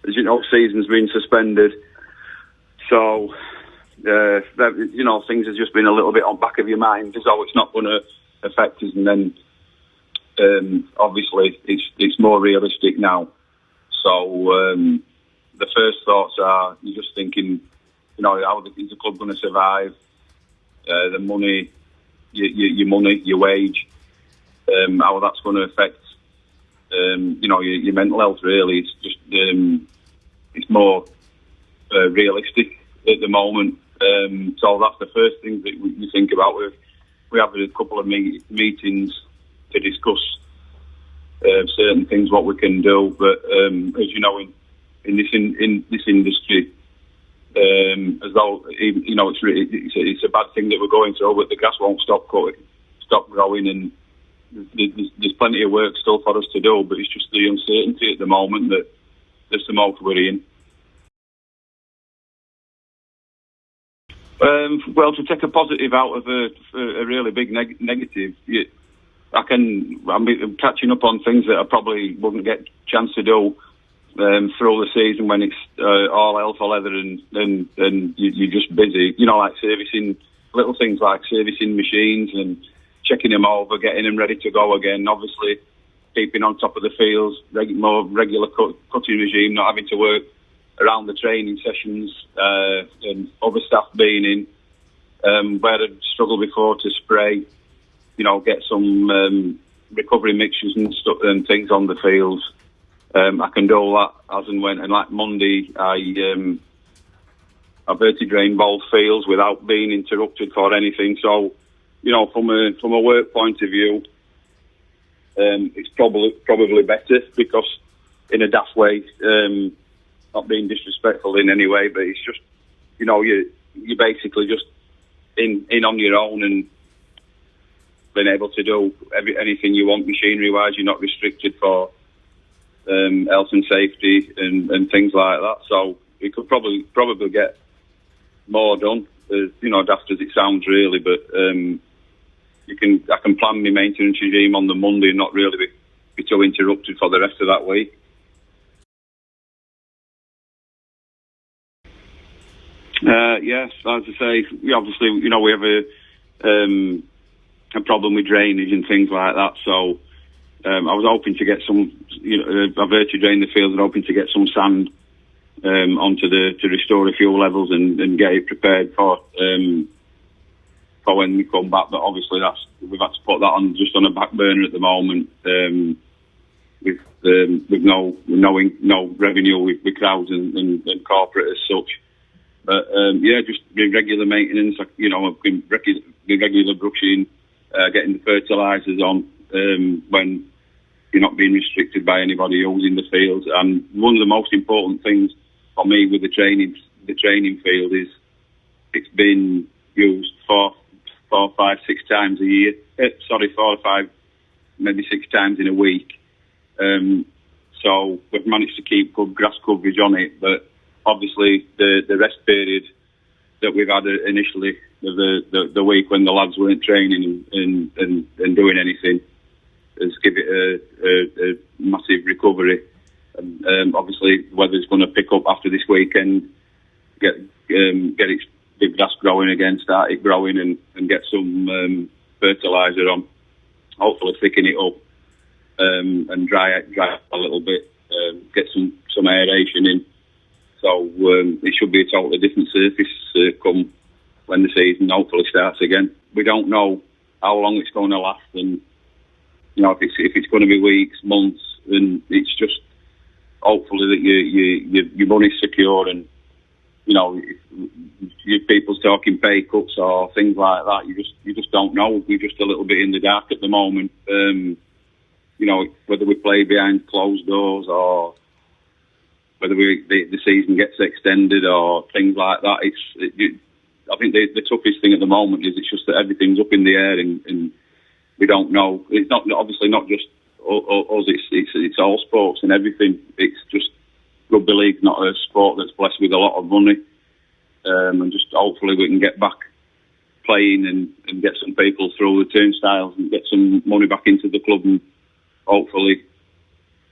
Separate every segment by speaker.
Speaker 1: as you know, season's been suspended. So, things have just been a little bit on back of your mind as though it's not going to affect us. And then, obviously, it's more realistic now. So, the first thoughts are, you're just thinking, how is the club going to survive? The money, your money, your wage, how that's going to affect, your mental health. Really, it's just it's more realistic at the moment. So that's the first thing that we think about. We have a couple of meetings to discuss certain things, what we can do. But as you know, in this industry, as though it's a bad thing that we're going through, but the grass won't stop growing, and there's plenty of work still for us to do. But it's just the uncertainty at the moment that's the most worrying. Well, to take a positive out of a really big negative, I'm catching up on things that I probably wouldn't get a chance to do through the season when it's all hell for leather and you're just busy. Like servicing, little things like servicing machines and checking them over, getting them ready to go again. Obviously, keeping on top of the fields, more regular cutting regime, not having to work around the training sessions, and other staff being in, where I'd struggled before to spray, get some recovery mixtures and stuff and things on the fields. I can do all that as and when. And like Monday, I verti-drained both fields without being interrupted for anything. So, from a work point of view, it's probably better, because in a daft way, not being disrespectful in any way, but it's just, you're basically just in on your own and being able to do anything you want machinery-wise. You're not restricted for health and safety and things like that. So we could probably get more done, daft as it sounds really, but I can plan my maintenance regime on the Monday and not really be too interrupted for the rest of that week. Yes, as I say, we have a problem with drainage and things like that. So I was hoping to get some, I verti-drained the field and hoping to get some sand to restore the fuel levels and get it prepared for when we come back. But obviously we've had to put that on a back burner at the moment, with no revenue with crowds and corporate as such. But just regular maintenance. I've been regular brushing, getting the fertilisers on when you're not being restricted by anybody using the fields. And one of the most important things for me with the training field is it's been used 4, 5, 6 times a year. 4 or 5, maybe 6 times in a week. So we've managed to keep good grass coverage on it, but obviously the rest period that we've had initially, the week when the lads weren't training and doing anything, has given it a massive recovery. And obviously the weather's going to pick up after this weekend, get the grass growing again, start it growing and get some fertiliser on, hopefully thicken it up and dry it a little bit, get some aeration in. So it should be a totally different surface come when the season hopefully starts again. We don't know how long it's going to last, and if it's going to be weeks, months, and it's just hopefully that your money's secure, and if people's talking pay cuts or things like that, you just don't know. We're just a little bit in the dark at the moment. Whether we play behind closed doors or whether the season gets extended or things like that. I think the toughest thing at the moment is it's just that everything's up in the air and we don't know. It's obviously not just us. It's all sports and everything. It's just rugby league's not a sport that's blessed with a lot of money, and just hopefully we can get back playing and get some people through the turnstiles and get some money back into the club, and hopefully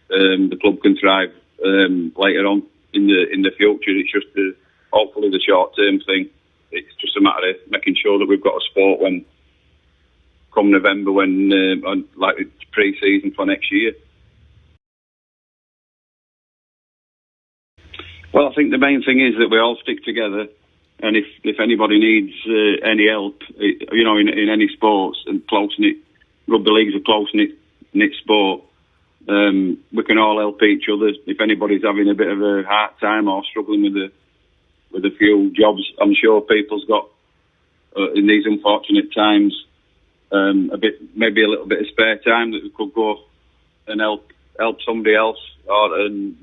Speaker 1: the club can thrive later on in the future. It's just hopefully the short term thing. It's just a matter of making sure that we've got a sport when come November, when like it's pre-season for next year. Well, I think the main thing is that we all stick together, and if anybody needs any help, you know, in any sports and close-knit, rugby league's a close-knit sport, we can all help each other. If anybody's having a bit of a hard time or struggling with a few jobs, I'm sure people's got in these unfortunate times maybe a little bit of spare time that we could go and help somebody else and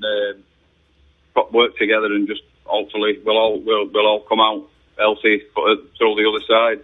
Speaker 1: work together, and just hopefully we'll all come out healthy through the other side.